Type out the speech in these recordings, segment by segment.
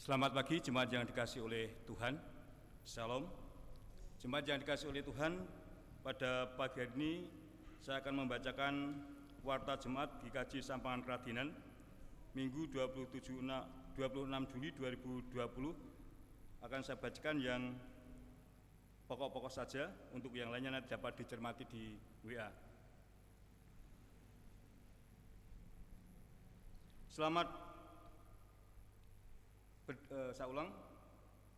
Selamat pagi jemaat yang dikasihi oleh Tuhan. Shalom. Jemaat yang dikasihi oleh Tuhan, pada pagi hari ini saya akan membacakan warta jemaat GKJ Sampangan Kradinan Minggu 26 Juli 2020. Akan saya bacakan yang pokok-pokok saja, untuk yang lainnya nanti dapat dicermati di WA. Saya ulang.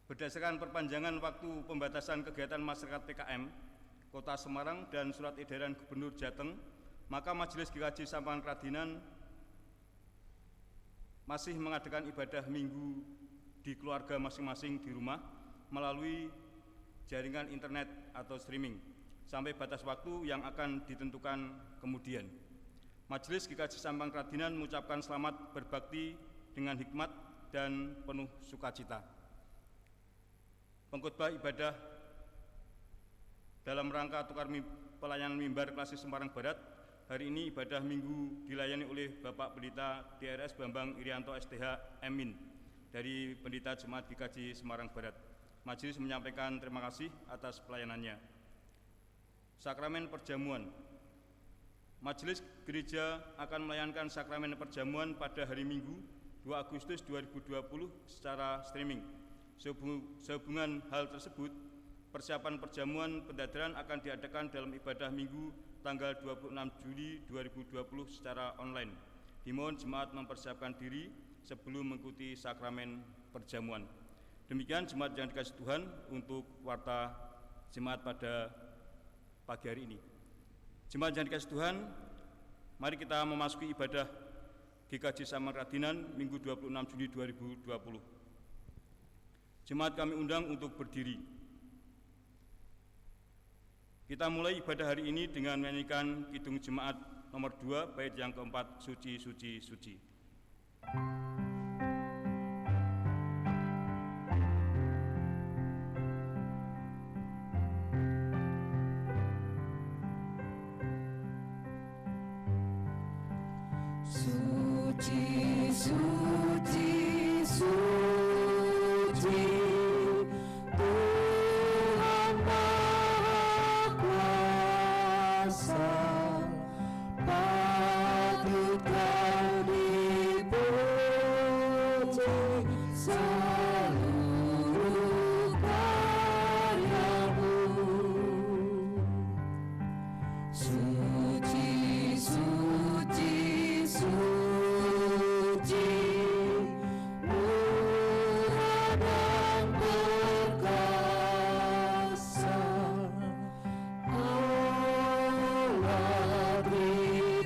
Berdasarkan perpanjangan waktu pembatasan kegiatan masyarakat PKM Kota Semarang dan surat edaran Gubernur Jateng, maka Majelis GKJ Sampangan Kradinan masih mengadakan ibadah minggu di keluarga masing-masing di rumah melalui jaringan internet atau streaming sampai batas waktu yang akan ditentukan kemudian. Majelis GKJ Sampangan Kradinan mengucapkan selamat berbakti dengan hikmat dan penuh sukacita. Pengkhotbah ibadah dalam rangka tukar pelayanan mimbar Klasik Semarang Barat hari ini ibadah minggu dilayani oleh Bapak Pendeta DRS Bambang Irianto STH Emin dari Pendeta Jemaat GKJ Semarang Barat. Majelis menyampaikan terima kasih atas pelayanannya. Sakramen perjamuan. Majelis Gereja akan melayankan sakramen perjamuan pada hari Minggu 2 Agustus 2020 secara streaming. Sehubungan hal tersebut, persiapan perjamuan pendadaran akan diadakan dalam ibadah Minggu tanggal 26 Juli 2020 secara online. Dimohon jemaat mempersiapkan diri sebelum mengikuti sakramen perjamuan. Demikian jemaat yang dikasihi Tuhan untuk warta jemaat pada pagi hari ini. Jemaat yang dikasihi Tuhan, mari kita memasuki ibadah GKJ Sampangan Kradinan Minggu 26 Juli 2020. Jemaat kami undang untuk berdiri. Kita mulai ibadah hari ini dengan menyanyikan Kidung Jemaat nomor 2 bait yang keempat, Suci, Suci, Suci. Suci, suci, suci, Tuhan Maha Kuasa, patut Kau dipuji seluruh karya-Mu. Suci, suci, suci, murah dan perkasa, Allah Tritunggal,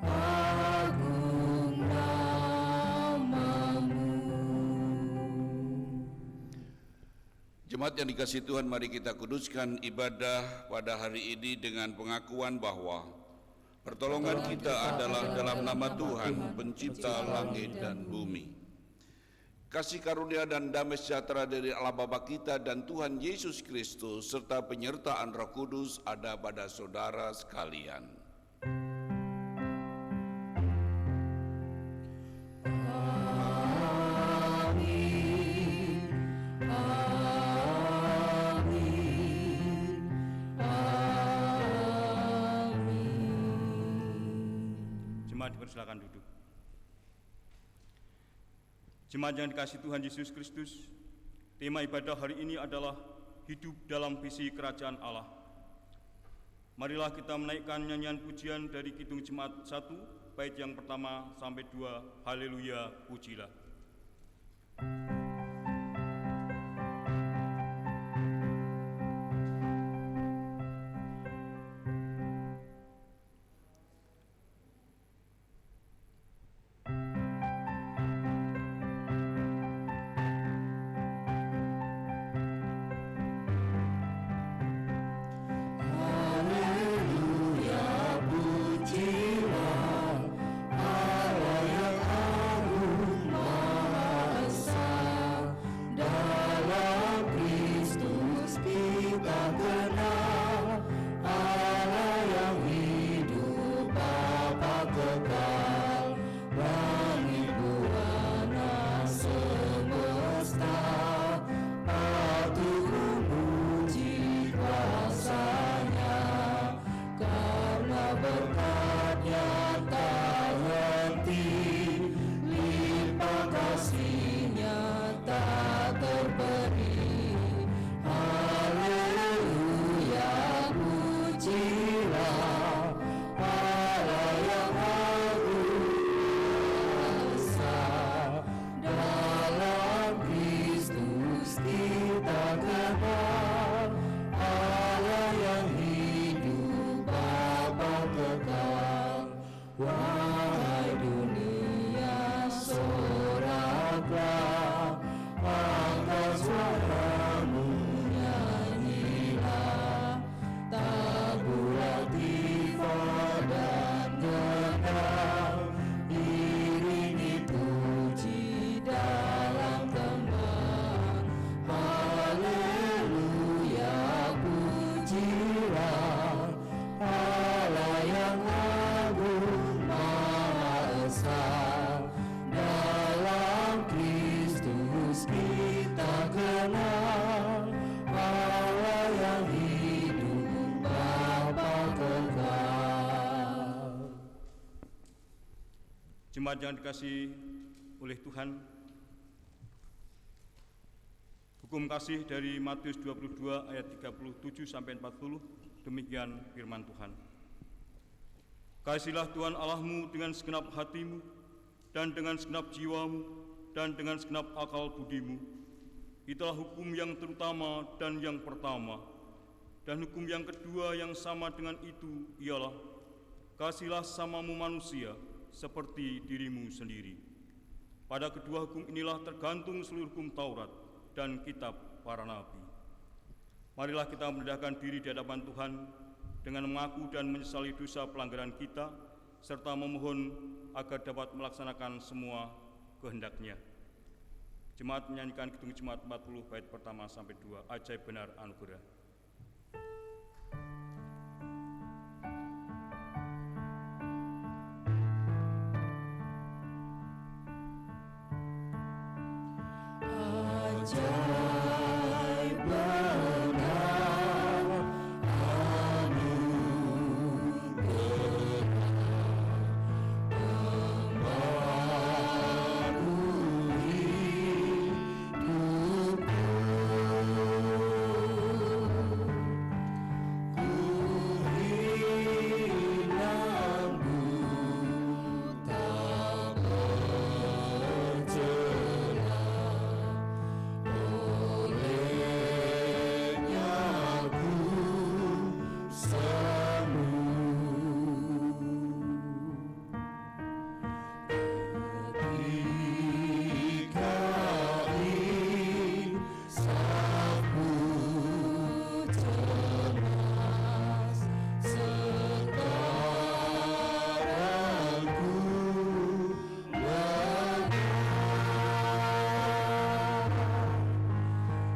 agung nama-Mu. Jemaat yang dikasihi Tuhan, mari kita kuduskan ibadah pada hari ini dengan pengakuan bahwa pertolongan kita adalah dalam nama Tuhan, pencipta langit dan bumi. Kasih karunia dan damai sejahtera dari Allah Bapa kita dan Tuhan Yesus Kristus serta penyertaan Roh Kudus ada pada saudara sekalian. Silakan duduk. Jemaat yang dikasihi Tuhan Yesus Kristus, tema ibadah hari ini adalah hidup dalam visi kerajaan Allah. Marilah kita menaikkan nyanyian pujian dari Kidung Jemaat 1 bait yang pertama sampai 2, Haleluya, pujilah. Pujilah Allah yang agung. beri. Haleluya, pujilah Allah yang agung esa. Dalam Kristus kita kenal Allah yang hidup, Bapa kekal. Wahai dunia, soraklah, angkat suaramu, nyanyilah, tabulah tifa dan kenang, iringi puji dalam tembang. Haleluya, pujilah Allah yang agung Maha Esa. Dalam Kristus kita kenal Allah yang hidup, Bapa kekal. Jemaat yang dikasihi oleh Tuhan, hukum kasih dari Matius 22 ayat 37 sampai 40, demikian firman Tuhan. Kasihilah Tuhan Allahmu dengan segenap hatimu, dan dengan segenap jiwamu, dan dengan segenap akal budimu. Itulah hukum yang terutama dan yang pertama. Dan hukum yang kedua yang sama dengan itu ialah, kasihilah samamu manusia seperti dirimu sendiri. Pada kedua hukum inilah tergantung seluruh hukum Taurat dan kitab para nabi. Marilah kita merendahkan diri di hadapan Tuhan dengan mengaku dan menyesali dosa pelanggaran kita, serta memohon agar dapat melaksanakan semua kehendak-Nya. Jemaat menyanyikan Kidung Jemaat 40 bait pertama sampai 2, ajaib benar anugerah. Ajaib benar anugerah, pembaru hidupku. Ku hilang buta berjelas, olehnya ku sembuh. Ketika insafmu cemas, sekarang ku lega.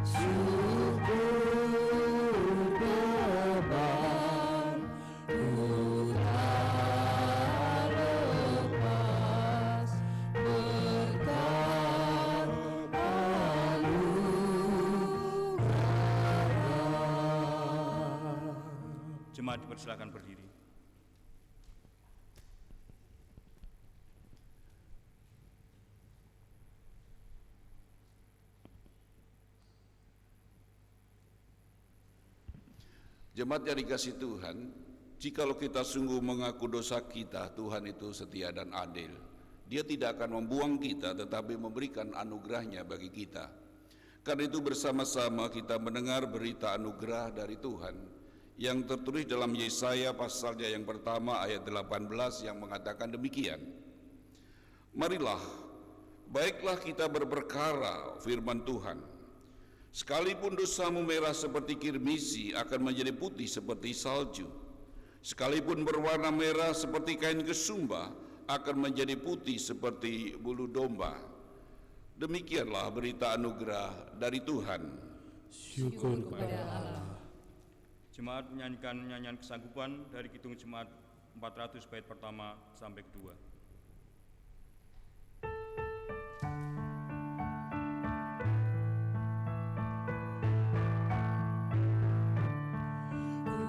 Syukur beban ku tak lepas, berkat anugerah. Jemaat dipersilakan berdiri. Jemaat yang dikasihi Tuhan, jikalau kita sungguh mengaku dosa kita, Tuhan itu setia dan adil. Dia tidak akan membuang kita, tetapi memberikan anugerahnya bagi kita. Karena itu bersama-sama kita mendengar berita anugerah dari Tuhan yang tertulis dalam Yesaya pasalnya yang pertama ayat 18 yang mengatakan demikian. Marilah, baiklah kita berperkara firman Tuhan. Sekalipun dosamu merah seperti kirmisi akan menjadi putih seperti salju. Sekalipun berwarna merah seperti kain kesumba akan menjadi putih seperti bulu domba. Demikianlah berita anugerah dari Tuhan. Syukur kepada Allah. Jemaat menyanyikan nyanyian kesanggupan dari Kidung Jemaat 400 bait pertama sampai kedua.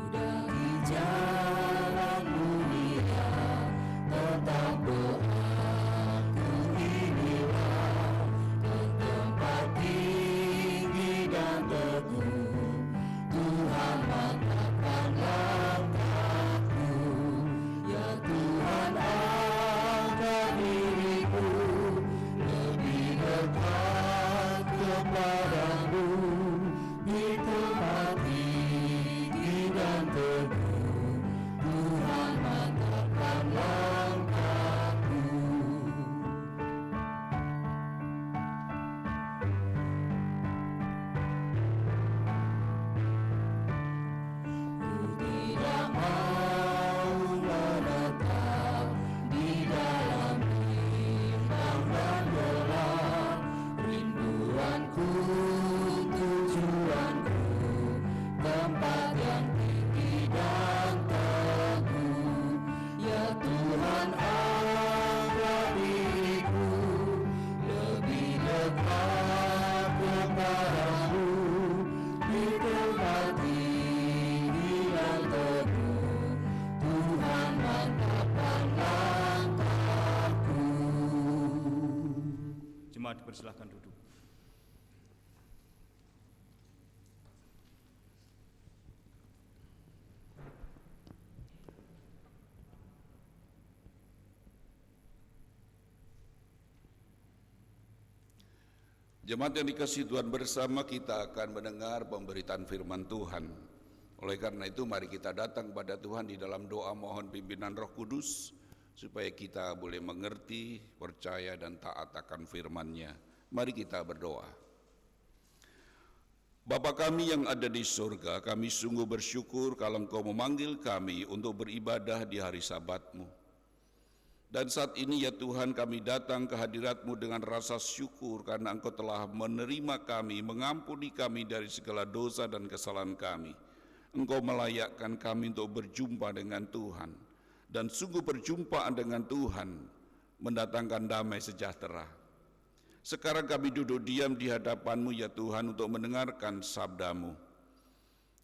Udah di jalan mulia, tetap doaku inilah, ke tempat tinggal bersilahkan duduk. Jemaat yang dikasihi Tuhan, bersama kita akan mendengar pemberitaan firman Tuhan. Oleh karena itu mari kita datang pada Tuhan di dalam doa mohon pimpinan Roh Kudus supaya kita boleh mengerti, percaya dan taat akan firman-Nya. Mari kita berdoa. Bapa kami yang ada di surga, kami sungguh bersyukur kalau Engkau memanggil kami untuk beribadah di hari Sabat-Mu. Dan saat ini ya Tuhan, kami datang ke hadirat-Mu dengan rasa syukur karena Engkau telah menerima kami, mengampuni kami dari segala dosa dan kesalahan kami. Engkau melayakkan kami untuk berjumpa dengan Tuhan. Dan sungguh perjumpaan dengan Tuhan mendatangkan damai sejahtera. Sekarang kami duduk diam di hadapan-Mu ya Tuhan untuk mendengarkan sabda-Mu.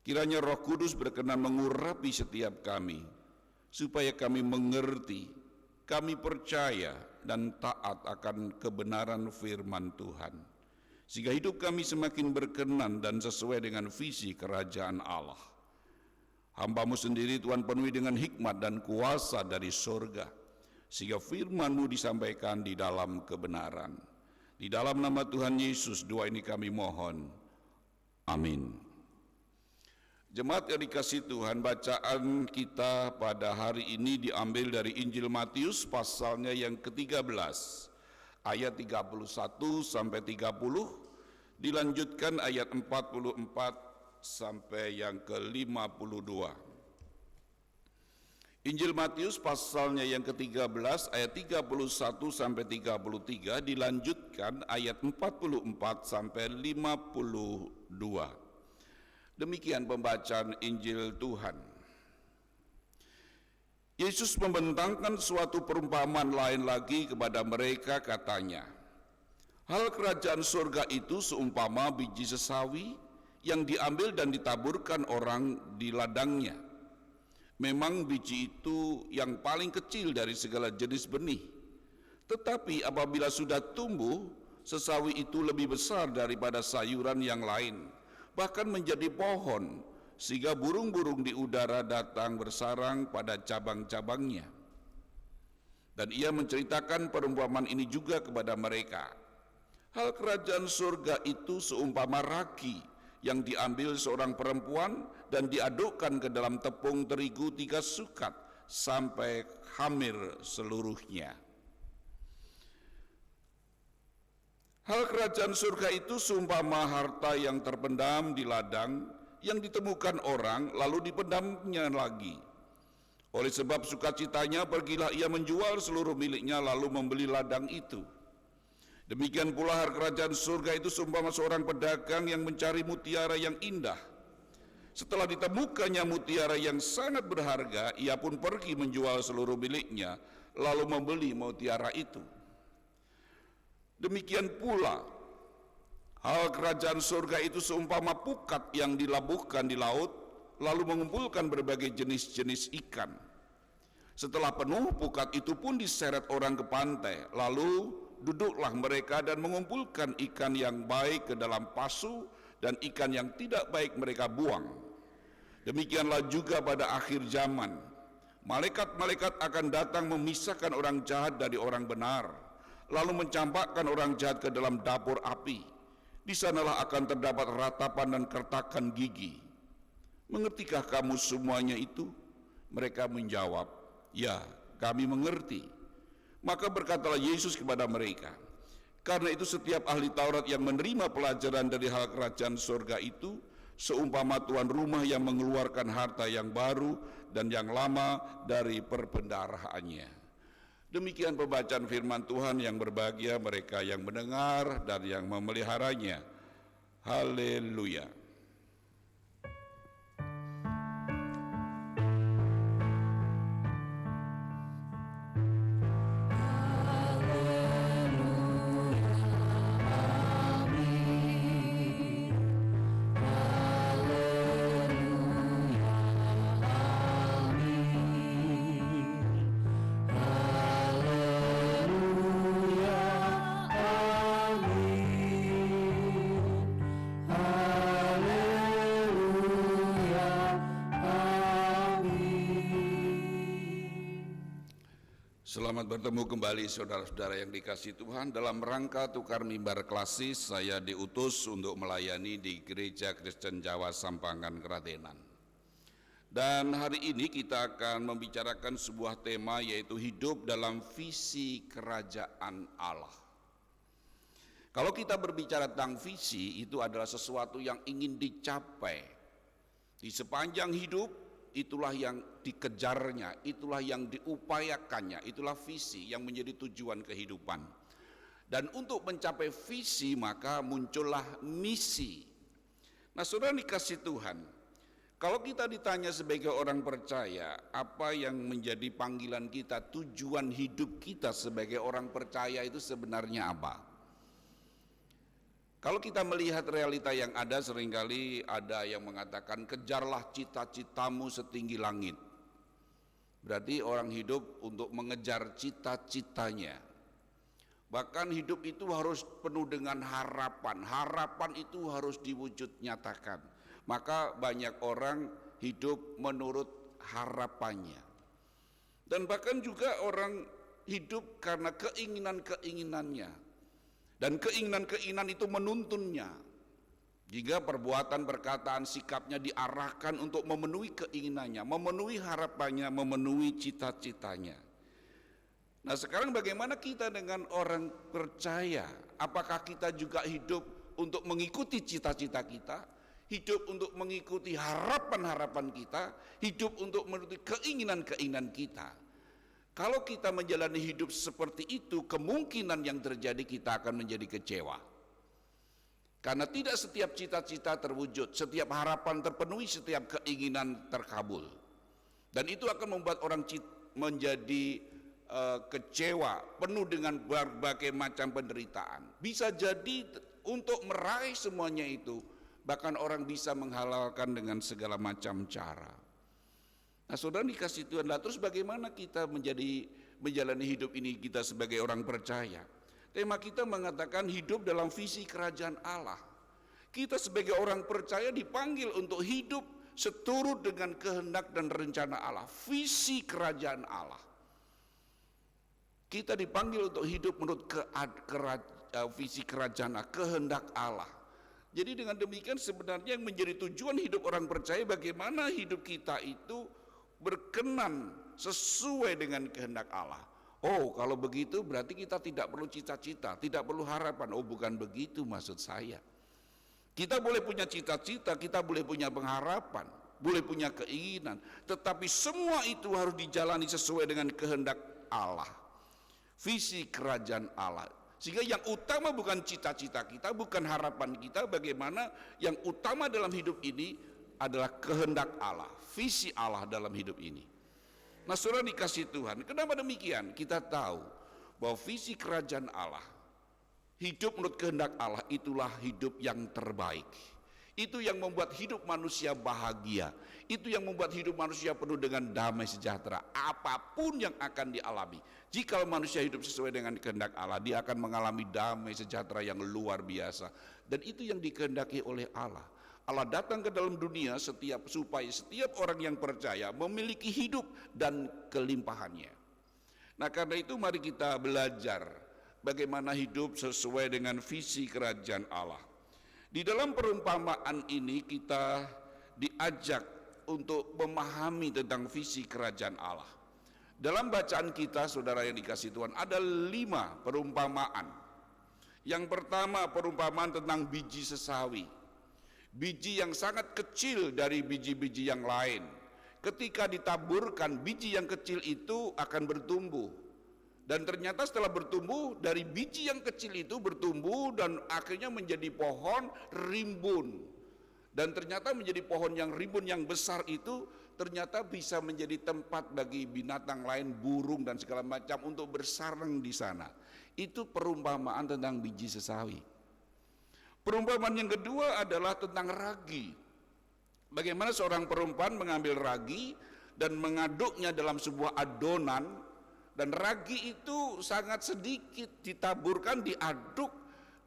Kiranya Roh Kudus berkenan mengurapi setiap kami, supaya kami mengerti, kami percaya dan taat akan kebenaran firman Tuhan. Sehingga hidup kami semakin berkenan dan sesuai dengan visi kerajaan Allah. Hamba-Mu sendiri Tuhan penuhi dengan hikmat dan kuasa dari surga. Sehingga firman-Mu disampaikan di dalam kebenaran. Di dalam nama Tuhan Yesus doa ini kami mohon. Amin. Jemaat yang dikasihi Tuhan, bacaan kita pada hari ini diambil dari Injil Matius pasalnya yang ke-13, ayat 31 sampai 30, dilanjutkan ayat 44 sampai yang ke-52. Injil Matius pasalnya yang ke-13, ayat 31 sampai 33, dilanjutkan ayat 44 sampai 52. Demikian pembacaan Injil Tuhan. Yesus membentangkan suatu perumpamaan lain lagi kepada mereka, katanya, hal kerajaan surga itu seumpama biji sesawi yang diambil dan ditaburkan orang di ladangnya. Memang biji itu yang paling kecil dari segala jenis benih. Tetapi apabila sudah tumbuh, sesawi itu lebih besar daripada sayuran yang lain, bahkan menjadi pohon, sehingga burung-burung di udara datang bersarang pada cabang-cabangnya. Dan ia menceritakan perumpamaan ini juga kepada mereka. Hal kerajaan surga itu seumpama ragi yang diambil seorang perempuan dan diadukkan ke dalam tepung terigu 3 sukat sampai hamir seluruhnya. Hal kerajaan surga itu seumpama harta yang terpendam di ladang yang ditemukan orang lalu dipendamnya lagi. Oleh sebab sukacitanya pergilah ia menjual seluruh miliknya lalu membeli ladang itu. Demikian pula hal kerajaan surga itu seumpama seorang pedagang yang mencari mutiara yang indah. Setelah ditemukannya mutiara yang sangat berharga, ia pun pergi menjual seluruh miliknya lalu membeli mutiara itu. Demikian pula hal kerajaan surga itu seumpama pukat yang dilabuhkan di laut lalu mengumpulkan berbagai jenis-jenis ikan. Setelah penuh, pukat itu pun diseret orang ke pantai, lalu duduklah mereka dan mengumpulkan ikan yang baik ke dalam pasu dan ikan yang tidak baik mereka buang. Demikianlah juga pada akhir zaman, malaikat-malaikat akan datang memisahkan orang jahat dari orang benar, lalu mencampakkan orang jahat ke dalam dapur api. Di sanalah akan terdapat ratapan dan kertakan gigi. Mengertikah kamu semuanya itu? Mereka menjawab, ya, kami mengerti. Maka berkatalah Yesus kepada mereka, karena itu setiap ahli Taurat yang menerima pelajaran dari hal kerajaan surga itu seumpama tuan rumah yang mengeluarkan harta yang baru dan yang lama dari perbendaharaannya. Demikian pembacaan firman Tuhan. Yang berbahagia mereka yang mendengar dan yang memeliharanya. Haleluya. Amin. Selamat bertemu kembali saudara-saudara yang dikasihi Tuhan. Dalam rangka tukar mimbar klasis, saya diutus untuk melayani di Gereja Kristen Jawa Sampangan Kradenan. Dan hari ini kita akan membicarakan sebuah tema, yaitu hidup dalam visi kerajaan Allah. Kalau kita berbicara tentang visi, itu adalah sesuatu yang ingin dicapai di sepanjang hidup. Itulah yang dikejarnya, itulah yang diupayakannya, itulah visi yang menjadi tujuan kehidupan. Dan untuk mencapai visi maka muncullah misi. Nah, saudara dikasih Tuhan, kalau kita ditanya sebagai orang percaya, apa yang menjadi panggilan kita, tujuan hidup kita sebagai orang percaya itu sebenarnya apa? Kalau kita melihat realita yang ada, seringkali ada yang mengatakan kejarlah cita-citamu setinggi langit. Berarti orang hidup untuk mengejar cita-citanya. Bahkan hidup itu harus penuh dengan harapan. Harapan itu harus diwujud nyatakan. Maka banyak orang hidup menurut harapannya. Dan bahkan juga orang hidup karena keinginan-keinginannya. Dan keinginan-keinginan itu menuntunnya. Jika perbuatan, perkataan, sikapnya diarahkan untuk memenuhi keinginannya, memenuhi harapannya, memenuhi cita-citanya. Nah, sekarang bagaimana kita dengan orang percaya? Apakah kita juga hidup untuk mengikuti cita-cita kita? Hidup untuk mengikuti harapan-harapan kita? Hidup untuk menuruti keinginan-keinginan kita? Kalau kita menjalani hidup seperti itu, kemungkinan yang terjadi kita akan menjadi kecewa. Karena tidak setiap cita-cita terwujud, setiap harapan terpenuhi, setiap keinginan terkabul. Dan itu akan membuat orang menjadi kecewa, penuh dengan berbagai macam penderitaan. Bisa jadi untuk meraih semuanya itu, bahkan orang bisa menghalalkan dengan segala macam cara. Nah, saudara dikasih Tuhan, terus bagaimana kita menjalani hidup ini kita sebagai orang percaya? Tema kita mengatakan hidup dalam visi kerajaan Allah. Kita sebagai orang percaya dipanggil untuk hidup seturut dengan kehendak dan rencana Allah, visi kerajaan Allah. Kita dipanggil untuk hidup menurut visi kerajaan Allah, kehendak Allah. Jadi dengan demikian sebenarnya yang menjadi tujuan hidup orang percaya, bagaimana hidup kita itu berkenan sesuai dengan kehendak Allah. Oh, kalau begitu berarti kita tidak perlu cita-cita, tidak perlu harapan. Oh, bukan begitu maksud saya. Kita boleh punya cita-cita, kita boleh punya pengharapan, boleh punya keinginan, tetapi semua itu harus dijalani sesuai dengan kehendak Allah, visi kerajaan Allah. Sehingga yang utama bukan cita-cita kita, bukan harapan kita, bagaimana yang utama dalam hidup ini adalah kehendak Allah, visi Allah dalam hidup ini. Nah, saudara dikasih Tuhan, kenapa demikian? Kita tahu bahwa visi kerajaan Allah, hidup menurut kehendak Allah, itulah hidup yang terbaik. Itu yang membuat hidup manusia bahagia. Itu yang membuat hidup manusia penuh dengan damai sejahtera. Apapun yang akan dialami, jika manusia hidup sesuai dengan kehendak Allah, dia akan mengalami damai sejahtera yang luar biasa. Dan itu yang dikehendaki oleh Allah. Allah datang ke dalam dunia supaya setiap orang yang percaya memiliki hidup dan kelimpahannya. Nah, karena itu mari kita belajar bagaimana hidup sesuai dengan visi kerajaan Allah. Di dalam perumpamaan ini kita diajak untuk memahami tentang visi kerajaan Allah. Dalam bacaan kita, saudara yang dikasihi Tuhan, ada 5 perumpamaan. Yang pertama, perumpamaan tentang biji sesawi. Biji yang sangat kecil dari biji-biji yang lain. Ketika ditaburkan, biji yang kecil itu akan bertumbuh. Dan ternyata setelah bertumbuh, dari biji yang kecil itu bertumbuh dan akhirnya menjadi pohon rimbun. Dan ternyata menjadi pohon yang rimbun yang besar itu ternyata bisa menjadi tempat bagi binatang lain, burung dan segala macam untuk bersarang di sana. Itu perumpamaan tentang biji sesawi. Perumpamaan yang kedua adalah tentang ragi. Bagaimana seorang perempuan mengambil ragi dan mengaduknya dalam sebuah adonan, dan ragi itu sangat sedikit ditaburkan, diaduk,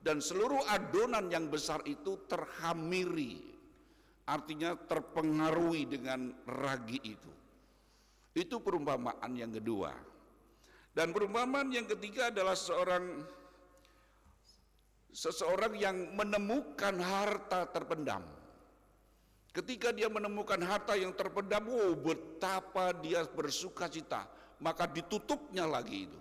dan seluruh adonan yang besar itu terhamiri, artinya terpengaruhi dengan ragi itu. Itu perumpamaan yang kedua. Dan perumpamaan yang ketiga adalah seseorang yang menemukan harta terpendam. Ketika dia menemukan harta yang terpendam, betapa dia bersukacita, maka ditutupnya lagi itu.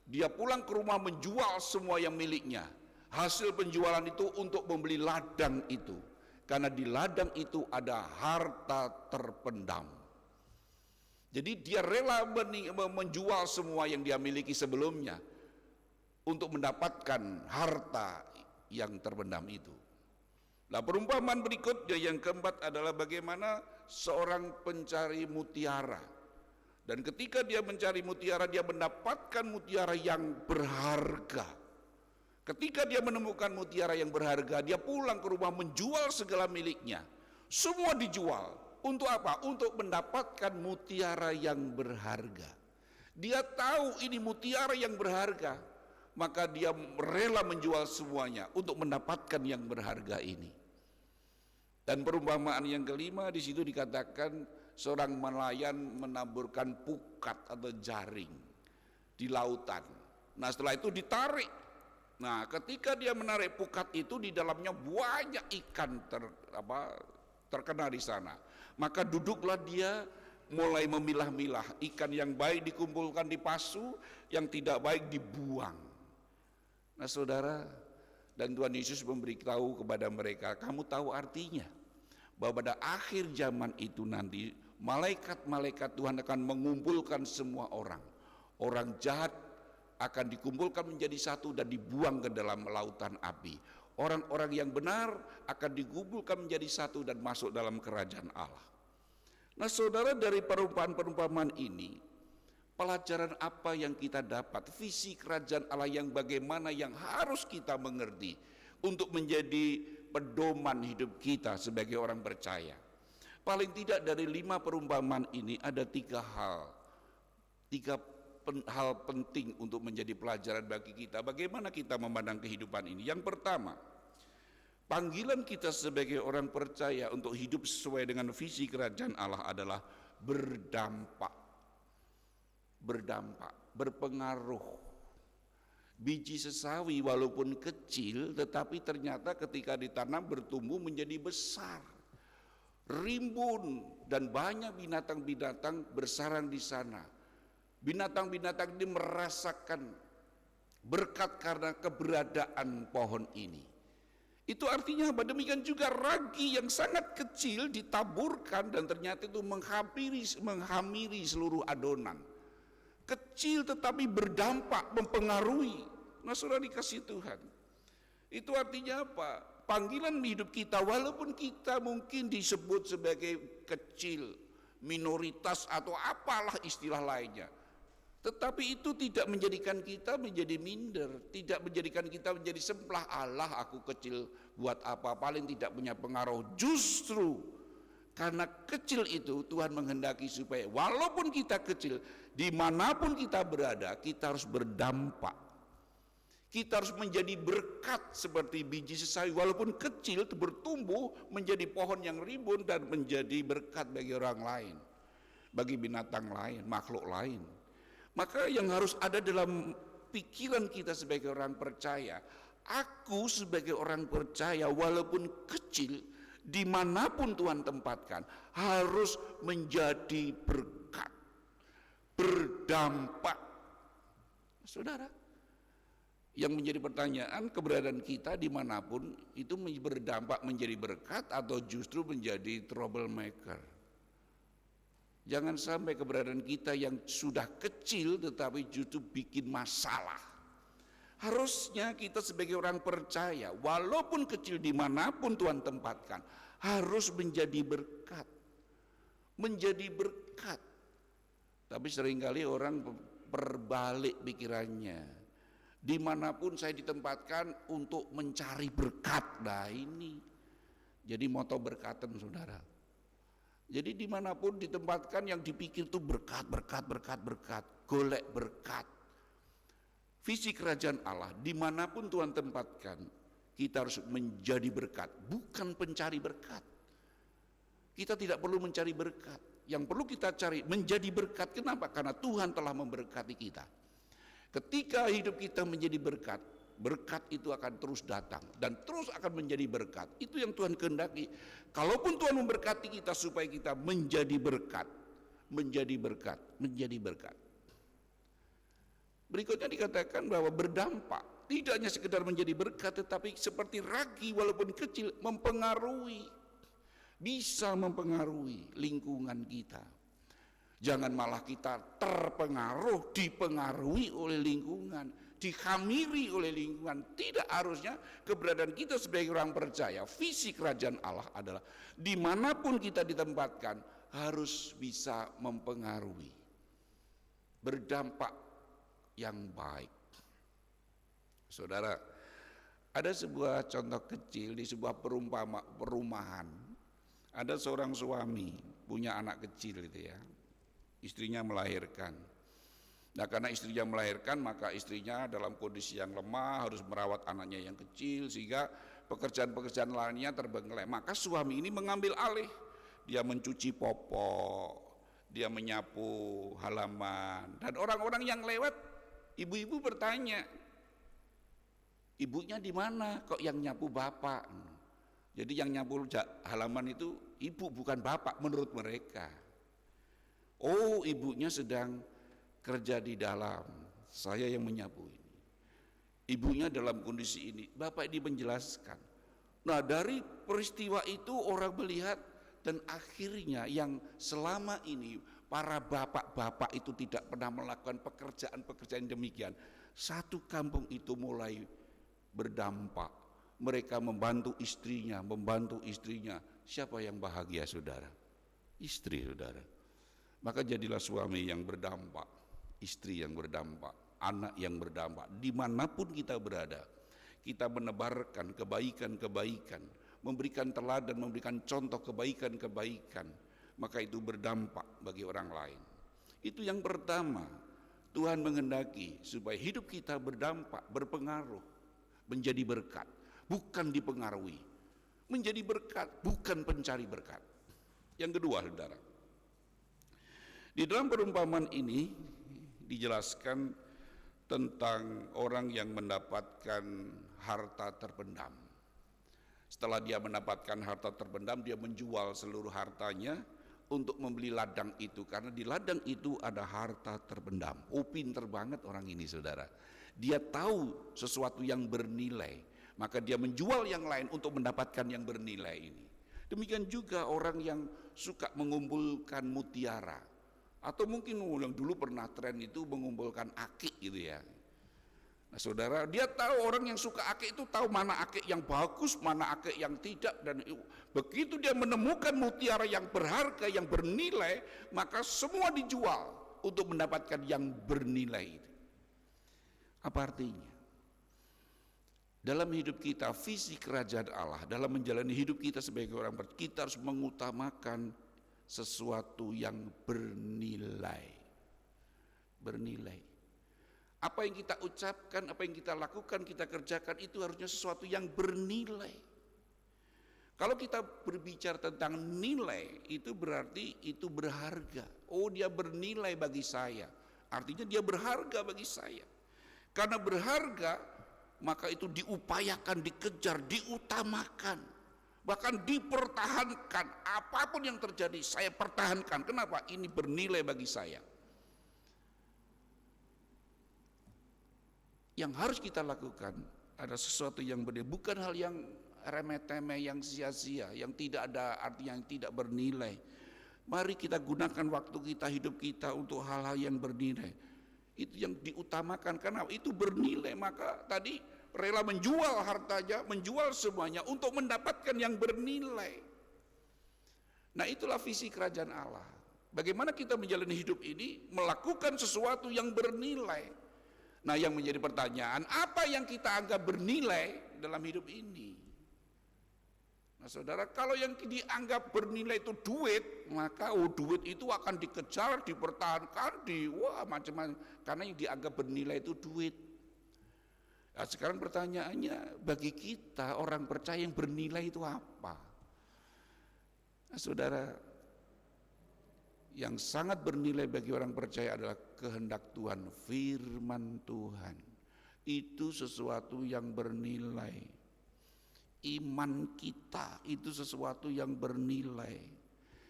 Dia pulang ke rumah menjual semua yang miliknya. Hasil penjualan itu untuk membeli ladang itu. Karena di ladang itu ada harta terpendam. Jadi dia rela menjual semua yang dia miliki sebelumnya untuk mendapatkan harta yang terpendam itu. Nah, perumpamaan berikutnya yang keempat adalah bagaimana seorang pencari mutiara. Dan ketika dia mencari mutiara, dia mendapatkan mutiara yang berharga. Ketika dia menemukan mutiara yang berharga, dia pulang ke rumah menjual segala miliknya. Semua dijual. Untuk apa? Untuk mendapatkan mutiara yang berharga. Dia tahu ini mutiara yang berharga, maka dia rela menjual semuanya untuk mendapatkan yang berharga ini. Dan perumpamaan yang kelima di situ dikatakan seorang nelayan menaburkan pukat atau jaring di lautan. Nah, setelah itu ditarik. Nah, ketika dia menarik pukat itu, di dalamnya banyak ikan terkena di sana. Maka duduklah dia mulai memilah-milah, ikan yang baik dikumpulkan di pasu, yang tidak baik dibuang. Nah, saudara, dan Tuhan Yesus memberitahu kepada mereka, kamu tahu artinya bahwa pada akhir zaman itu nanti malaikat-malaikat Tuhan akan mengumpulkan semua orang. Orang jahat akan dikumpulkan menjadi satu dan dibuang ke dalam lautan api. Orang-orang yang benar akan dikumpulkan menjadi satu dan masuk dalam kerajaan Allah. Nah, saudara, dari perumpamaan-perumpamaan ini, pelajaran apa yang kita dapat? Visi kerajaan Allah yang bagaimana yang harus kita mengerti untuk menjadi pedoman hidup kita sebagai orang percaya. Paling tidak dari 5 perumpamaan ini ada 3 hal penting untuk menjadi pelajaran bagi kita. Bagaimana kita memandang kehidupan ini? Yang pertama, panggilan kita sebagai orang percaya untuk hidup sesuai dengan visi kerajaan Allah adalah berdampak, berpengaruh. Biji sesawi walaupun kecil, tetapi ternyata ketika ditanam bertumbuh menjadi besar, rimbun, dan banyak binatang-binatang bersarang di sana. Binatang-binatang ini merasakan berkat karena keberadaan pohon ini. Itu artinya apa? Demikian juga ragi yang sangat kecil ditaburkan dan ternyata itu menghamiri seluruh adonan. Kecil tetapi berdampak, mempengaruhi. Nah, saudara dikasih Tuhan, itu artinya apa? Panggilan hidup kita, walaupun kita mungkin disebut sebagai kecil, minoritas atau apalah istilah lainnya, tetapi itu tidak menjadikan kita menjadi minder, tidak menjadikan kita menjadi semplah. Allah, aku kecil buat apa, paling tidak punya pengaruh. Justru karena kecil itu Tuhan menghendaki supaya walaupun kita kecil, dimanapun kita berada, kita harus berdampak. Kita harus menjadi berkat seperti biji sesawi, walaupun kecil itu bertumbuh menjadi pohon yang rimbun dan menjadi berkat bagi orang lain, bagi binatang lain, makhluk lain. Maka yang harus ada dalam pikiran kita sebagai orang percaya, aku sebagai orang percaya walaupun kecil, dimanapun Tuhan tempatkan, harus menjadi berkat, berdampak. Saudara, yang menjadi pertanyaan, keberadaan kita dimanapun itu berdampak menjadi berkat atau justru menjadi troublemaker. Jangan sampai keberadaan kita yang sudah kecil tetapi justru bikin masalah. Harusnya kita sebagai orang percaya, walaupun kecil dimanapun Tuhan tempatkan, harus menjadi berkat. Menjadi berkat. Tapi seringkali orang berbalik pikirannya. Dimanapun saya ditempatkan untuk mencari berkat. Nah ini jadi moto berkatan, saudara. Jadi dimanapun ditempatkan yang dipikir itu berkat, golek berkat. Visi kerajaan Allah, dimanapun Tuhan tempatkan, kita harus menjadi berkat, bukan pencari berkat. Kita tidak perlu mencari berkat, yang perlu kita cari menjadi berkat. Kenapa? Karena Tuhan telah memberkati kita. Ketika hidup kita menjadi berkat, berkat itu akan terus datang dan terus akan menjadi berkat. Itu yang Tuhan kehendaki. Kalaupun Tuhan memberkati kita supaya kita menjadi berkat, menjadi berkat, menjadi berkat. Berikutnya dikatakan bahwa berdampak, tidak hanya sekedar menjadi berkat, tetapi seperti ragi walaupun kecil mempengaruhi, bisa mempengaruhi lingkungan kita. Jangan malah kita terpengaruh, dipengaruhi oleh lingkungan, dikhamiri oleh lingkungan. Tidak, harusnya keberadaan kita sebagai orang percaya, visi kerajaan Allah adalah dimanapun kita ditempatkan harus bisa mempengaruhi, berdampak yang baik. Saudara, ada sebuah contoh kecil di sebuah perumahan. Ada seorang suami punya anak kecil itu ya. Istrinya melahirkan. Nah, karena istrinya melahirkan, maka istrinya dalam kondisi yang lemah, harus merawat anaknya yang kecil, sehingga pekerjaan-pekerjaan lainnya terbengkelai. Maka suami ini mengambil alih. Dia mencuci popok, dia menyapu halaman, dan orang-orang yang lewat, ibu-ibu bertanya, ibunya di mana? Kok yang nyapu bapak? Jadi yang nyapu halaman itu ibu, bukan bapak menurut mereka. Oh, ibunya sedang kerja di dalam, saya yang menyapu ini. Ibunya dalam kondisi ini, bapak ini menjelaskan. Nah, dari peristiwa itu orang melihat, dan akhirnya yang selama ini para bapak-bapak itu tidak pernah melakukan pekerjaan-pekerjaan demikian, satu kampung itu mulai berdampak. Mereka membantu istrinya. Siapa yang bahagia, saudara? Istri, saudara. Maka jadilah suami yang berdampak, istri yang berdampak, anak yang berdampak. Dimanapun kita berada, kita menebarkan kebaikan-kebaikan, memberikan teladan, memberikan contoh kebaikan-kebaikan, maka itu berdampak bagi orang lain. Itu yang pertama, Tuhan menghendaki supaya hidup kita berdampak, berpengaruh, menjadi berkat, bukan dipengaruhi. Menjadi berkat, bukan pencari berkat. Yang kedua, saudara, di dalam perumpamaan ini dijelaskan tentang orang yang mendapatkan harta terpendam. Setelah dia mendapatkan harta terpendam, dia menjual seluruh hartanya untuk membeli ladang itu, karena di ladang itu ada harta terpendam. Oh, pinter banget orang ini, saudara. Dia tahu sesuatu yang bernilai, maka dia menjual yang lain untuk mendapatkan yang bernilai ini. Demikian juga orang yang suka mengumpulkan mutiara, atau mungkin yang dulu pernah tren itu mengumpulkan akik gitu ya. Nah, saudara, dia tahu, orang yang suka akik itu tahu mana akik yang bagus, mana akik yang tidak, dan begitu dia menemukan mutiara yang berharga, yang bernilai, maka semua dijual untuk mendapatkan yang bernilai itu. Apa artinya? Dalam hidup kita, visi kerajaan Allah, dalam menjalani hidup kita sebagai orang percaya, kita harus mengutamakan sesuatu yang bernilai. Bernilai. Apa yang kita ucapkan, apa yang kita lakukan, kita kerjakan, itu harusnya sesuatu yang bernilai. Kalau kita berbicara tentang nilai, itu berarti itu berharga. Oh, dia bernilai bagi saya, artinya dia berharga bagi saya. Karena berharga, maka itu diupayakan, dikejar, diutamakan, bahkan dipertahankan. Apapun yang terjadi, saya pertahankan. Kenapa? Ini bernilai bagi saya. Yang harus kita lakukan ada sesuatu yang bernilai, bukan hal yang remeh-temeh, yang sia-sia, yang tidak ada arti, yang tidak bernilai. Mari kita gunakan waktu kita, hidup kita untuk hal-hal yang bernilai. Itu yang diutamakan, karena itu bernilai. Maka tadi rela menjual hartanya, menjual semuanya untuk mendapatkan yang bernilai. Nah, itulah visi kerajaan Allah. Bagaimana kita menjalani hidup ini, melakukan sesuatu yang bernilai. Nah, yang menjadi pertanyaan, apa yang kita anggap bernilai dalam hidup ini? Nah, saudara, kalau yang dianggap bernilai itu duit, maka duit itu akan dikejar, dipertahankan, macam-macam, karena yang dianggap bernilai itu duit. Nah, sekarang pertanyaannya, bagi kita orang percaya yang bernilai itu apa? Nah, saudara, yang sangat bernilai bagi orang percaya adalah kehendak Tuhan, firman Tuhan. Itu sesuatu yang bernilai. Iman kita itu sesuatu yang bernilai.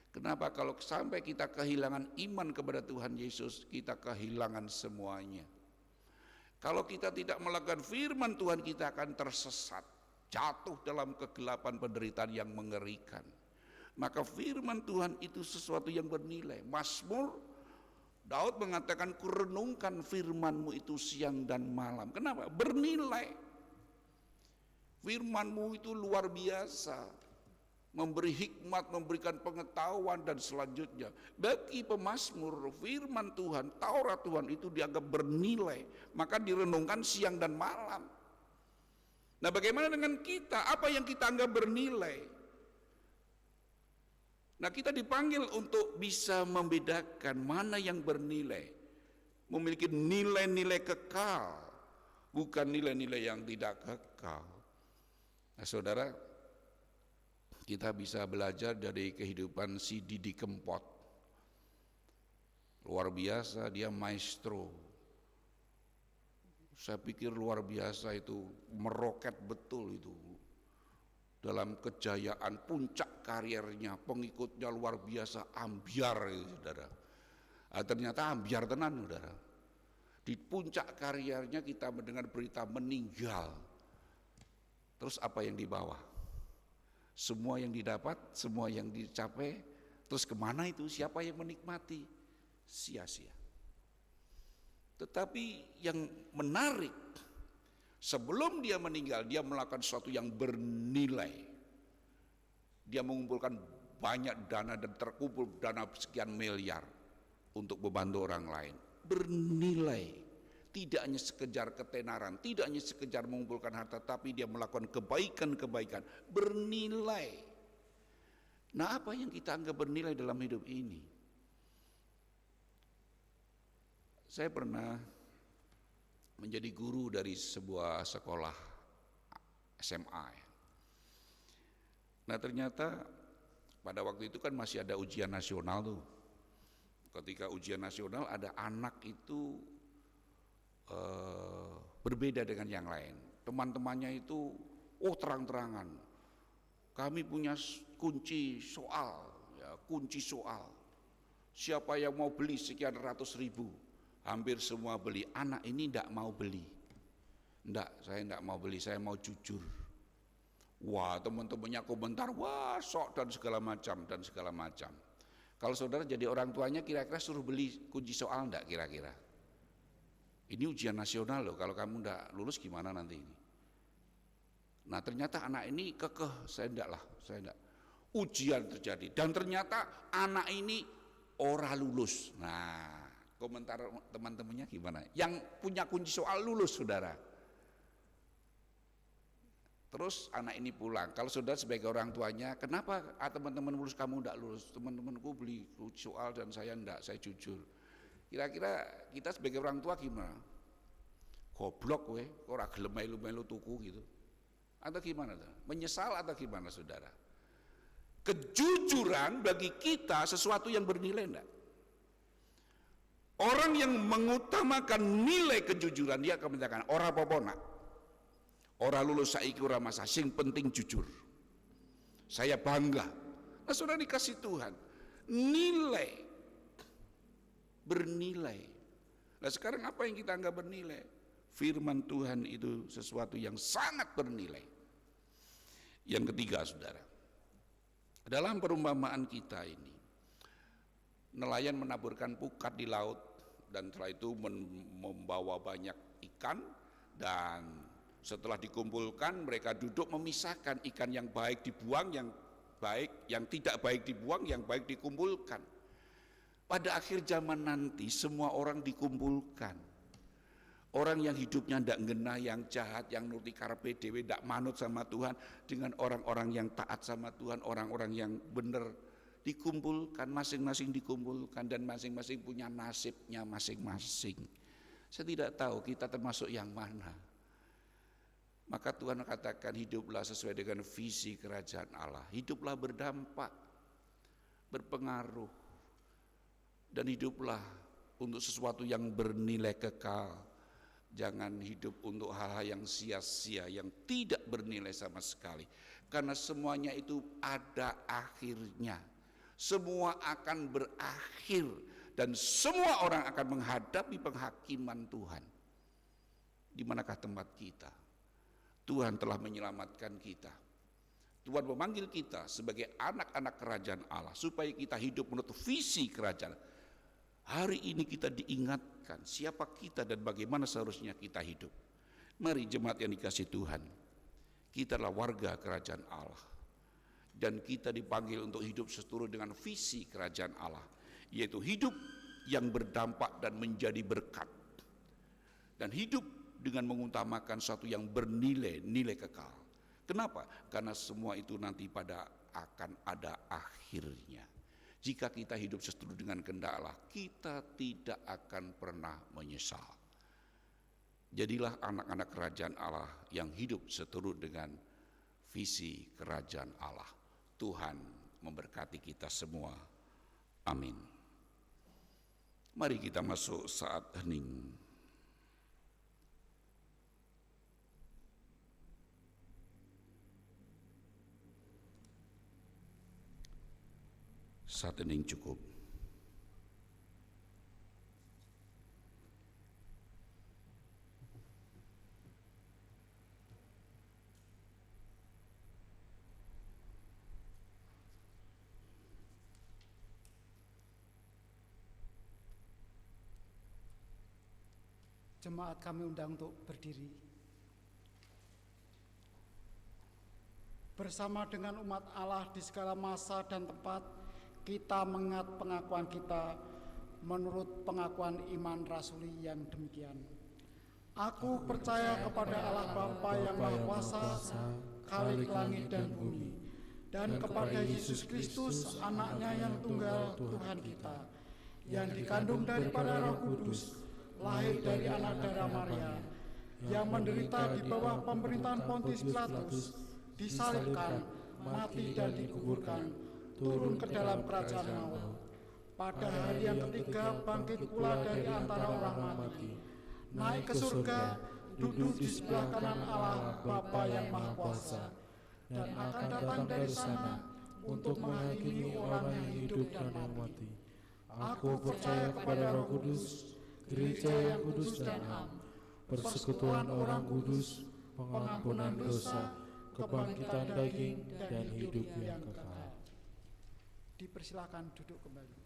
Kenapa? Kalau sampai kita kehilangan iman kepada Tuhan Yesus, kita kehilangan semuanya. Kalau kita tidak melakukan firman Tuhan, kita akan tersesat, jatuh dalam kegelapan penderitaan yang mengerikan. Maka firman Tuhan itu sesuatu yang bernilai. Mazmur Daud mengatakan, kurenungkan firman-Mu itu siang dan malam. Kenapa? Bernilai. Firman-Mu itu luar biasa, memberi hikmat, memberikan pengetahuan dan selanjutnya. Bagi pemazmur, firman Tuhan, Taurat Tuhan itu dianggap bernilai, maka direnungkan siang dan malam. Nah, bagaimana dengan kita? Apa yang kita anggap bernilai? Nah, kita dipanggil untuk bisa membedakan mana yang bernilai, memiliki nilai-nilai kekal, bukan nilai-nilai yang tidak kekal. Nah, saudara, kita bisa belajar dari kehidupan si Didi Kempot. Luar biasa, dia maestro. Saya pikir luar biasa itu, meroket betul itu. Dalam kejayaan puncak karirnya, pengikutnya luar biasa, ambyar itu, saudara. Ternyata ambyar tenan, saudara. Di puncak karirnya kita mendengar berita meninggal. Terus apa yang dibawa? Semua yang didapat, semua yang dicapai, terus kemana itu? Siapa yang menikmati? Sia-sia. Tetapi yang menarik, sebelum dia meninggal, dia melakukan sesuatu yang bernilai. Dia mengumpulkan banyak dana dan terkumpul dana sekian miliar untuk membantu orang lain. Bernilai. Tidak hanya sekedar ketenaran, tidak hanya sekedar mengumpulkan harta, tapi dia melakukan kebaikan-kebaikan, bernilai. Nah, apa yang kita anggap bernilai dalam hidup ini? Saya pernah menjadi guru dari sebuah sekolah SMA. Nah, ternyata pada waktu itu kan masih ada ujian nasional tuh. Ketika ujian nasional ada anak itu berbeda dengan yang lain. Teman-temannya itu terang-terangan. Kami punya kunci soal, ya, kunci soal. Siapa yang mau beli sekian ratus ribu? Hampir semua beli. Anak ini tidak mau beli. Enggak, saya tidak mau beli, saya mau jujur. Wah, teman-temannya komentar, wah sok dan segala macam dan segala macam. Kalau saudara jadi orang tuanya, kira-kira suruh beli kunci soal enggak kira-kira? Ini ujian nasional loh, kalau kamu enggak lulus gimana nanti ini? Nah, ternyata anak ini kekeh, saya enggak. Ujian terjadi dan ternyata anak ini ora lulus. Nah, komentar teman-temannya gimana? Yang punya kunci soal lulus, saudara. Terus anak ini pulang. Kalau saudara sebagai orang tuanya, kenapa teman-teman lulus kamu enggak lulus? Teman-temanku beli kunci soal dan saya enggak, saya jujur. Kira-kira kita sebagai orang tua gimana? Goblok kowe, ora gelem melu-melu tuku gitu. Atau gimana tuh? Menyesal atau gimana, saudara? Kejujuran bagi kita sesuatu yang bernilai enggak? Orang yang mengutamakan nilai kejujuran, dia akan mengatakan ora apa-apa nak. Ora lulus saiki ora masalah, sing penting jujur. Saya bangga. Nah, saudara dikasih Tuhan nilai, bernilai. Nah, sekarang apa yang kita anggap bernilai? Firman Tuhan itu sesuatu yang sangat bernilai. Yang ketiga, saudara, dalam perumpamaan kita ini, nelayan menaburkan pukat di laut dan setelah itu membawa banyak ikan, dan setelah dikumpulkan mereka duduk memisahkan ikan yang baik dibuang, yang baik, yang tidak baik dibuang, yang baik dikumpulkan. Pada akhir zaman nanti semua orang dikumpulkan. Orang yang hidupnya tidak ngena, yang jahat, yang nuruti karepe dhewe, tidak manut sama Tuhan, dengan orang-orang yang taat sama Tuhan, orang-orang yang benar, dikumpulkan, masing-masing dikumpulkan, dan masing-masing punya nasibnya masing-masing. Saya tidak tahu kita termasuk yang mana. Maka Tuhan katakan hiduplah sesuai dengan visi kerajaan Allah. Hiduplah berdampak, berpengaruh. dan hiduplah untuk sesuatu yang bernilai kekal. Jangan hidup untuk hal-hal yang sia-sia, yang tidak bernilai sama sekali. Karena semuanya itu ada akhirnya. Semua akan berakhir dan semua orang akan menghadapi penghakiman Tuhan. Di manakah tempat kita? Tuhan telah menyelamatkan kita. Tuhan memanggil kita sebagai anak-anak kerajaan Allah supaya kita hidup menurut visi kerajaan. Hari ini kita diingatkan siapa kita dan bagaimana seharusnya kita hidup. Mari jemaat yang dikasihi Tuhan, kita adalah warga kerajaan Allah. Dan kita dipanggil untuk hidup seturut dengan visi kerajaan Allah, yaitu hidup yang berdampak dan menjadi berkat. Dan hidup dengan mengutamakan sesuatu yang bernilai kekal. Kenapa? Karena semua itu nanti akan ada akhirnya. Jika kita hidup seturut dengan kehendak Allah, kita tidak akan pernah menyesal. Jadilah anak-anak kerajaan Allah yang hidup seturut dengan visi kerajaan Allah. Tuhan memberkati kita semua. Amin. Mari kita masuk saat hening. Saat hening cukup. Jemaat kami undang untuk berdiri. Bersama dengan umat Allah di segala masa dan tempat, kita mengingat pengakuan kita menurut pengakuan iman rasuli yang demikian. Aku percaya kepada Allah Bapa yang Maha Kuasa, Khalik langit dan bumi, dan kepada Yesus Kristus, Anaknya yang tunggal Tuhan kita, yang dikandung daripada Roh Kudus, lahir dari anak darah Maria, yang menderita di bawah pemerintahan Pontius Pilatus, disalibkan, mati dan dikuburkan, turun ke dalam kerajaan maut. Pada hari yang ketiga bangkit pula dari antara orang mati, naik ke surga, duduk di sebelah kanan Allah Bapa yang Maha Kuasa, dan akan datang dari sana untuk menghakimi orang yang hidup dan yang mati. Aku percaya kepada Roh Kudus, gereja yang kudus dan am, persekutuan orang kudus, pengampunan dosa, kebangkitan daging, dan hidup yang kekal. Dipersilakan duduk kembali.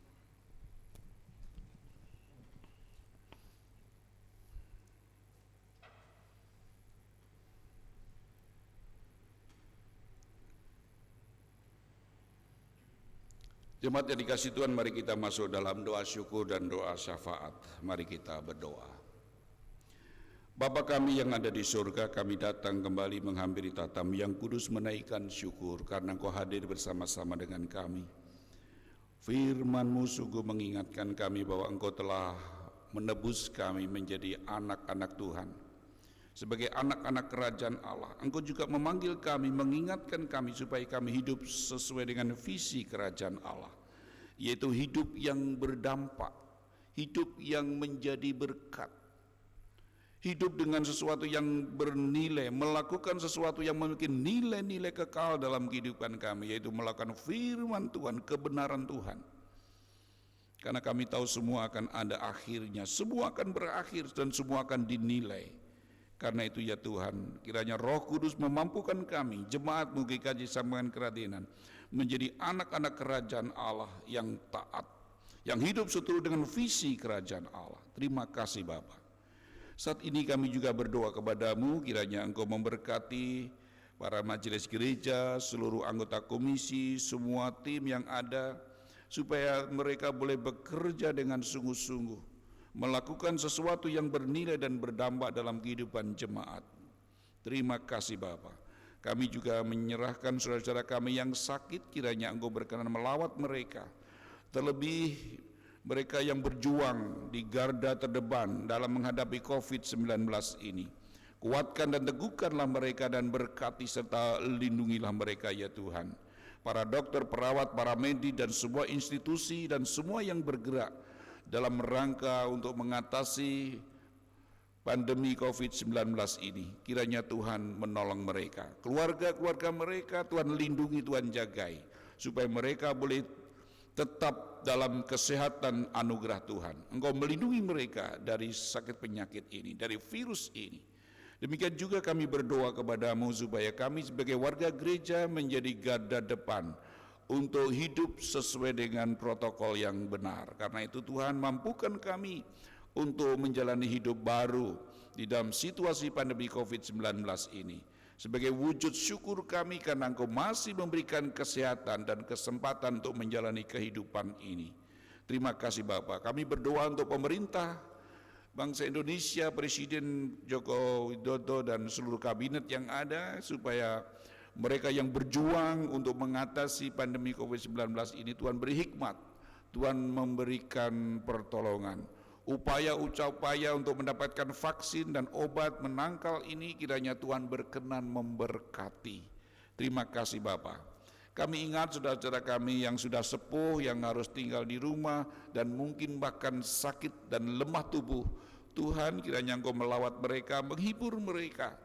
Jemaat yang dikasihi Tuhan, mari kita masuk dalam doa syukur dan doa syafaat. Mari kita berdoa. Bapa kami yang ada di surga, kami datang kembali menghampiri tatamu yang kudus menaikkan syukur karena Engkau hadir bersama-sama dengan kami. Firman-Mu sungguh mengingatkan kami bahwa Engkau telah menebus kami menjadi anak-anak Tuhan. Sebagai anak-anak kerajaan Allah, Engkau juga memanggil kami, mengingatkan kami supaya kami hidup sesuai dengan visi kerajaan Allah, yaitu hidup yang berdampak, hidup yang menjadi berkat, hidup dengan sesuatu yang bernilai, melakukan sesuatu yang memiliki nilai-nilai kekal dalam kehidupan kami, yaitu melakukan firman Tuhan, kebenaran Tuhan. Karena kami tahu semua akan ada akhirnya, semua akan berakhir dan semua akan dinilai. Karena itu ya Tuhan, kiranya Roh Kudus memampukan kami, jemaat-Mu GKJ Sambungan Keradinan, menjadi anak-anak kerajaan Allah yang taat, yang hidup seturut dengan visi kerajaan Allah. Terima kasih Bapa. Saat ini kami juga berdoa kepada-Mu, kiranya Engkau memberkati para majelis gereja, seluruh anggota komisi, semua tim yang ada, supaya mereka boleh bekerja dengan sungguh-sungguh, melakukan sesuatu yang bernilai dan berdampak dalam kehidupan jemaat. Terima kasih Bapa. Kami juga menyerahkan saudara-saudara kami yang sakit, kiranya Engkau berkenan melawat mereka. Terlebih mereka yang berjuang di garda terdepan dalam menghadapi COVID-19 ini. Kuatkan dan teguhkanlah mereka dan berkati serta lindungilah mereka ya Tuhan. Para dokter, perawat, para medis dan semua institusi dan semua yang bergerak dalam rangka untuk mengatasi pandemi COVID-19 ini. Kiranya Tuhan menolong mereka, keluarga-keluarga mereka Tuhan lindungi, Tuhan jagai, supaya mereka boleh tetap dalam kesehatan anugerah Tuhan. Engkau melindungi mereka dari sakit penyakit ini, dari virus ini. Demikian juga kami berdoa kepadamu supaya kami sebagai warga gereja menjadi garda depan untuk hidup sesuai dengan protokol yang benar. Karena itu Tuhan, mampukan kami untuk menjalani hidup baru di dalam situasi pandemi COVID-19 ini. Sebagai wujud syukur kami karena Engkau masih memberikan kesehatan dan kesempatan untuk menjalani kehidupan ini. Terima kasih Bapa. Kami berdoa untuk pemerintah bangsa Indonesia, Presiden Joko Widodo dan seluruh kabinet yang ada, supaya mereka yang berjuang untuk mengatasi pandemi COVID-19 ini, Tuhan beri hikmat, Tuhan memberikan pertolongan. Upaya untuk mendapatkan vaksin dan obat menangkal ini, kiranya Tuhan berkenan memberkati. Terima kasih Bapa. Kami ingat saudara-saudara kami yang sudah sepuh, yang harus tinggal di rumah dan mungkin bahkan sakit dan lemah tubuh. Tuhan, kiranya Engkau melawat mereka, menghibur mereka,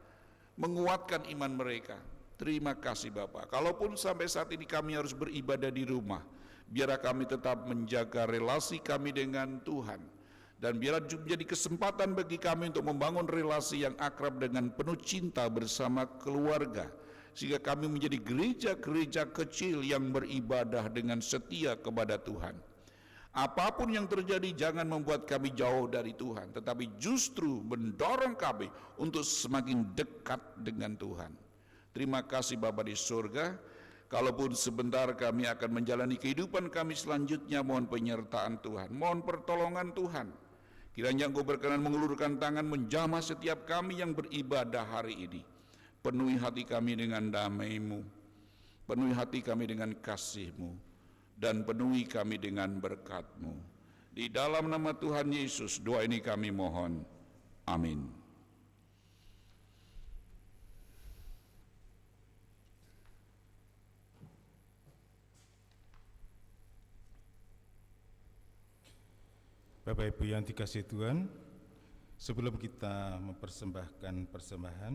menguatkan iman mereka. Terima kasih Bapa. Kalaupun sampai saat ini kami harus beribadah di rumah, biarlah kami tetap menjaga relasi kami dengan Tuhan. Dan biarlah menjadi kesempatan bagi kami untuk membangun relasi yang akrab dengan penuh cinta bersama keluarga. Sehingga kami menjadi gereja-gereja kecil yang beribadah dengan setia kepada Tuhan. Apapun yang terjadi jangan membuat kami jauh dari Tuhan, tetapi justru mendorong kami untuk semakin dekat dengan Tuhan. Terima kasih Bapa di surga. Kalaupun sebentar kami akan menjalani kehidupan kami selanjutnya, mohon penyertaan Tuhan, mohon pertolongan Tuhan. Kiranya Engkau berkenan mengulurkan tangan menjamah setiap kami yang beribadah hari ini. Penuhi hati kami dengan damai-Mu, penuhi hati kami dengan kasih-Mu, dan penuhi kami dengan berkat-Mu. Di dalam nama Tuhan Yesus doa ini kami mohon. Amin. Bapak Ibu yang dikasihi Tuhan, sebelum kita mempersembahkan persembahan,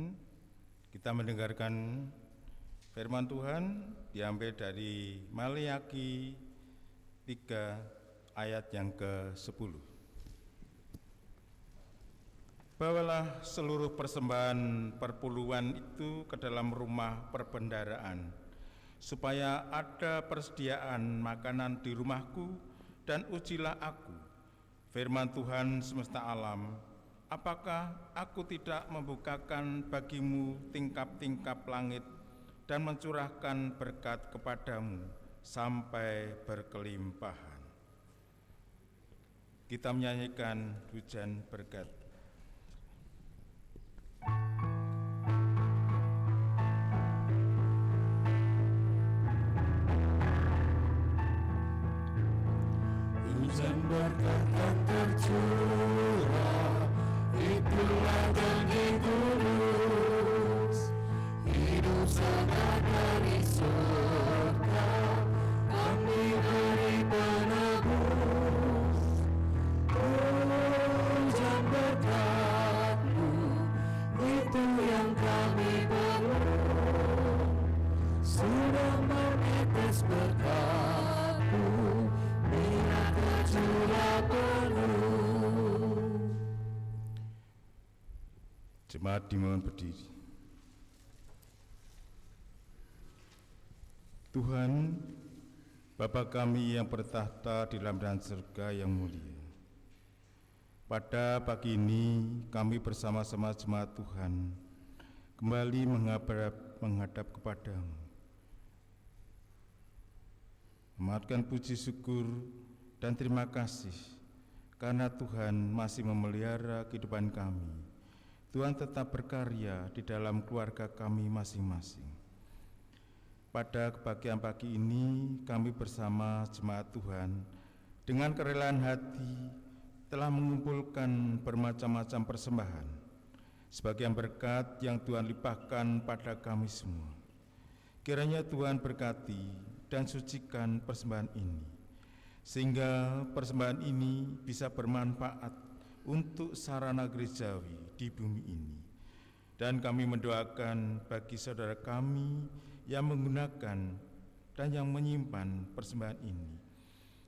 kita mendengarkan firman Tuhan diambil dari Maliaki 3 ayat yang ke-10. Bawalah seluruh persembahan perpuluhan itu ke dalam rumah perbendaharaan, supaya ada persediaan makanan di rumahku, dan ujilah aku, firman Tuhan semesta alam, apakah aku tidak membukakan bagimu tingkap-tingkap langit dan mencurahkan berkat kepadamu sampai berkelimpahan. Kita menyanyikan hujan berkat. Hujan berkat yang tercurah, itulah janji kudus. Hidup segar dari surga, kami beri penebus. Hujan berkat-Mu, itu yang kami perlu. Sudah menetes berkat-Mu, biar tercurah penuh. Jemaat dimohon berdiri. Tuhan, Bapa kami yang bertahta di dalam surga yang mulia, pada pagi ini kami bersama-sama jemaat Tuhan kembali menghadap kepadamu, mematkan puji syukur dan terima kasih karena Tuhan masih memelihara kehidupan kami. Tuhan tetap berkarya di dalam keluarga kami masing-masing. Pada kebahagiaan pagi ini kami bersama jemaat Tuhan dengan kerelaan hati telah mengumpulkan bermacam-macam persembahan, sebagian berkat yang Tuhan limpahkan pada kami semua. Kiranya Tuhan berkati dan sucikan persembahan ini, sehingga persembahan ini bisa bermanfaat untuk sarana gerejawi di bumi ini. Dan kami mendoakan bagi saudara kami yang menggunakan dan yang menyimpan persembahan ini.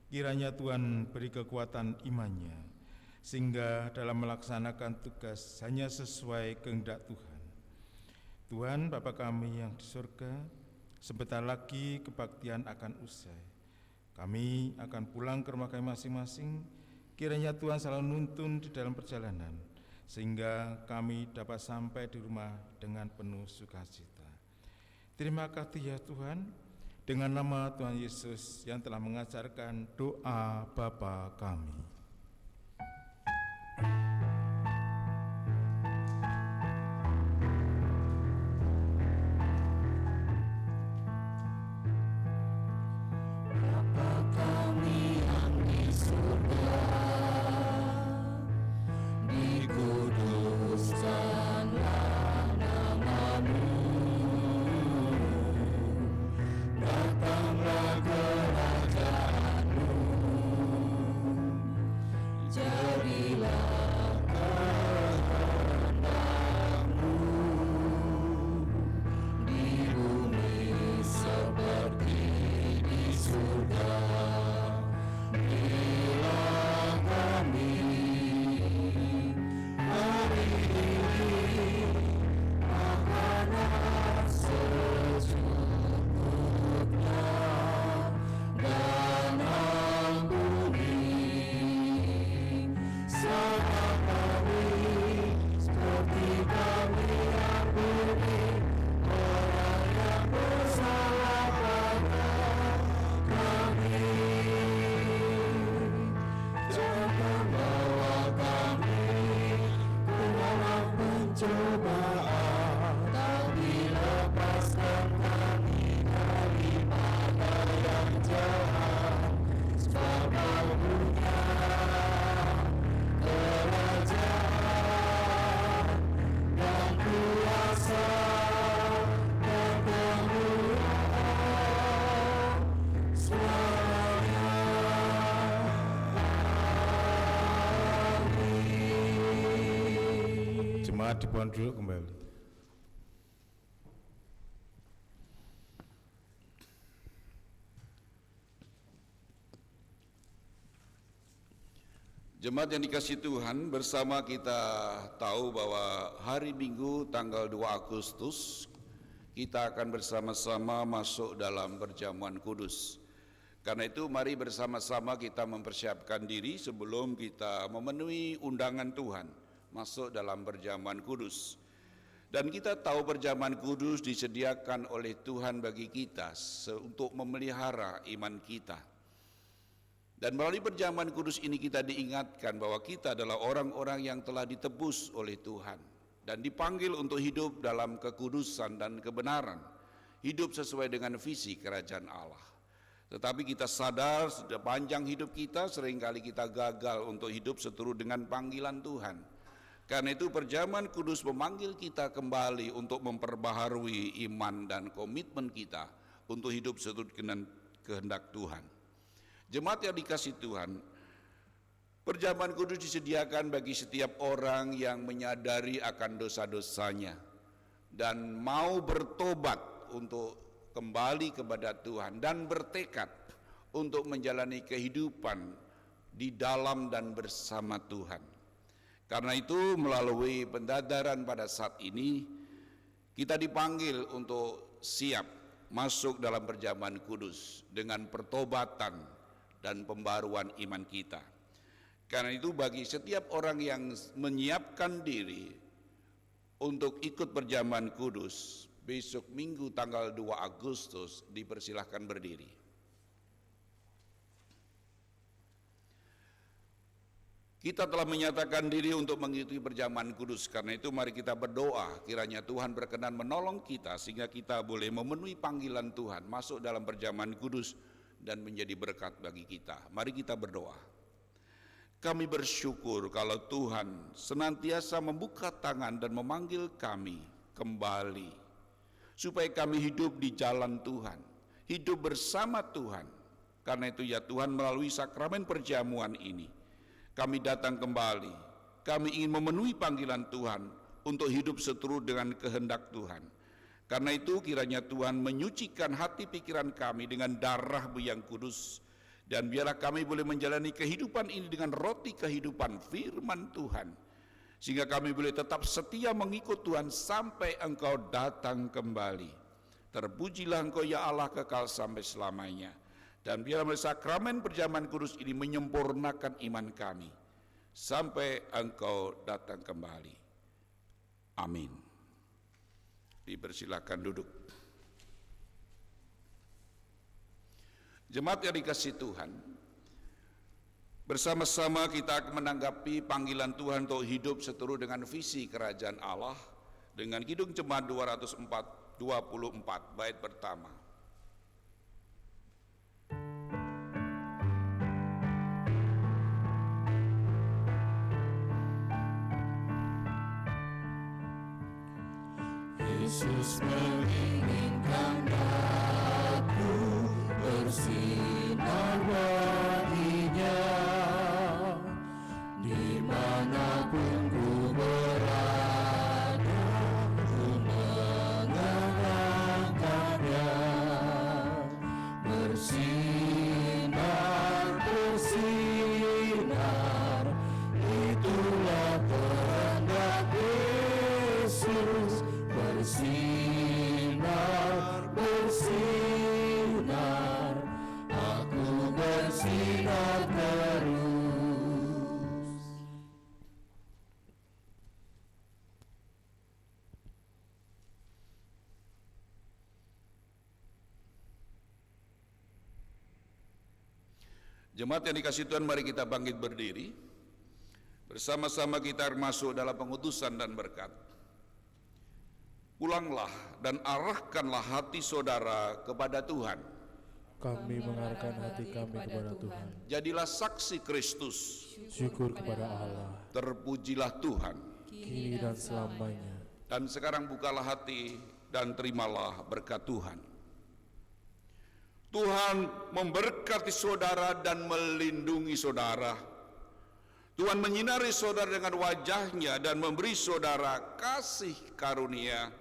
Kiranya Tuhan beri kekuatan imannya, sehingga dalam melaksanakan tugas hanya sesuai kehendak Tuhan. Tuhan Bapa kami yang di surga, sebentar lagi kebaktian akan usai. Kami akan pulang ke rumah kami masing-masing. Kiranya Tuhan selalu nuntun di dalam perjalanan, sehingga kami dapat sampai di rumah dengan penuh sukacita. Terima kasih ya Tuhan, dengan nama Tuhan Yesus yang telah mengajarkan doa Bapa kami. Jemaat dimohon duduk kembali. Jemaat yang dikasihi Tuhan, bersama kita tahu bahwa hari Minggu tanggal 2 Agustus kita akan bersama-sama masuk dalam perjamuan kudus. Karena itu mari bersama-sama kita mempersiapkan diri sebelum kita memenuhi undangan Tuhan masuk dalam perjamuan kudus. Dan kita tahu perjamuan kudus disediakan oleh Tuhan bagi kita untuk memelihara iman kita. Dan melalui perjamuan kudus ini kita diingatkan bahwa kita adalah orang-orang yang telah ditebus oleh Tuhan dan dipanggil untuk hidup dalam kekudusan dan kebenaran, hidup sesuai dengan visi kerajaan Allah. Tetapi kita sadar sepanjang hidup kita seringkali kita gagal untuk hidup seturut dengan panggilan Tuhan. Karena itu perjamuan kudus memanggil kita kembali untuk memperbaharui iman dan komitmen kita untuk hidup seturut dengan kehendak Tuhan. Jemaat yang dikasihi Tuhan, perjamuan kudus disediakan bagi setiap orang yang menyadari akan dosa-dosanya dan mau bertobat untuk kembali kepada Tuhan dan bertekad untuk menjalani kehidupan di dalam dan bersama Tuhan. Karena itu melalui pendadaran pada saat ini kita dipanggil untuk siap masuk dalam perjamuan kudus dengan pertobatan dan pembaruan iman kita. Karena itu bagi setiap orang yang menyiapkan diri untuk ikut perjamuan kudus, besok Minggu tanggal 2 Agustus dipersilahkan berdiri. Kita telah menyatakan diri untuk mengikuti perjamuan kudus, karena itu mari kita berdoa kiranya Tuhan berkenan menolong kita sehingga kita boleh memenuhi panggilan Tuhan masuk dalam perjamuan kudus dan menjadi berkat bagi kita. Mari kita berdoa. Kami bersyukur kalau Tuhan senantiasa membuka tangan dan memanggil kami kembali supaya kami hidup di jalan Tuhan, hidup bersama Tuhan Karena itu ya Tuhan, melalui sakramen perjamuan ini kami datang kembali. Kami ingin memenuhi panggilan Tuhan untuk hidup seturut dengan kehendak Tuhan. Karena itu kiranya Tuhan menyucikan hati pikiran kami dengan darah-Mu yang kudus, dan biarlah kami boleh menjalani kehidupan ini dengan roti kehidupan firman Tuhan, sehingga kami boleh tetap setia mengikut Tuhan sampai Engkau datang kembali. Terpujilah Engkau ya Allah kekal sampai selamanya. Dan biarlah melalui sakramen perjamuan kudus ini menyempurnakan iman kami sampai Engkau datang kembali. Amin. Dipersilakan duduk. Jemaat yang dikasihi Tuhan, bersama-sama kita akan menanggapi panggilan Tuhan untuk hidup seturut dengan visi kerajaan Allah dengan Kidung Jemaat 224 bait pertama. Yesus menginginkan aku bersinar baginya, dimanapun ku berada, ku mengangkatnya. Bersinar, bersinar, itulah kehendak Yesus. Bersinar, bersinar, aku bersinar terus. Jemaat yang dikasihi Tuhan, mari kita bangkit berdiri. Bersama-sama kita masuk dalam pengutusan dan berkat. Pulanglah dan arahkanlah hati saudara kepada Tuhan. Kami mengarahkan hati kami kepada Tuhan. Jadilah saksi Kristus. Syukur kepada Allah, Terpujilah Tuhan. kini dan selamanya. Dan sekarang bukalah hati dan terimalah berkat Tuhan. Tuhan memberkati saudara dan melindungi saudara. Tuhan menyinari saudara dengan wajah-Nya dan memberi saudara kasih karunia.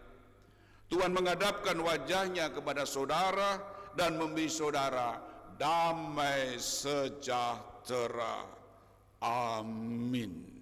Tuhan menghadapkan wajah-Nya kepada saudara dan memberi saudara damai sejahtera. Amin.